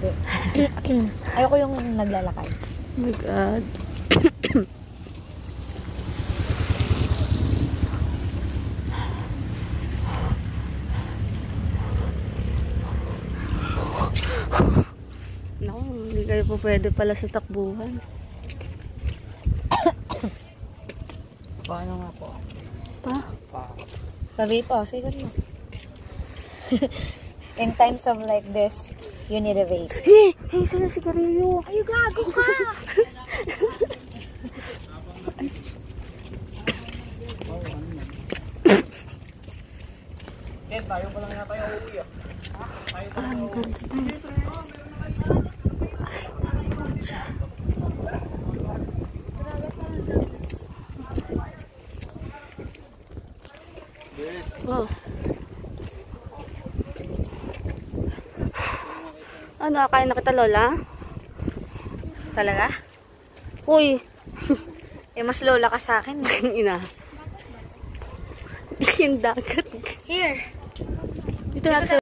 Hindi. Ayoko yung naglalakad. Oh my God. Naku, hindi kayo po pwede pala sa takbuhan. Paano nga po? Pa? Sabi po, sige mo. In times of like this, you need a vape. Hey! Hey, sa'yo sigarilyo! Ay, gago ka! Tayo pa lang nga tayo uwi ah. Ang ganda. Wow. Ano, akain na kita, Lola? Talaga? Uy! Mas lola ka sa akin. Ina. Yung dagat. Here. Dito natin.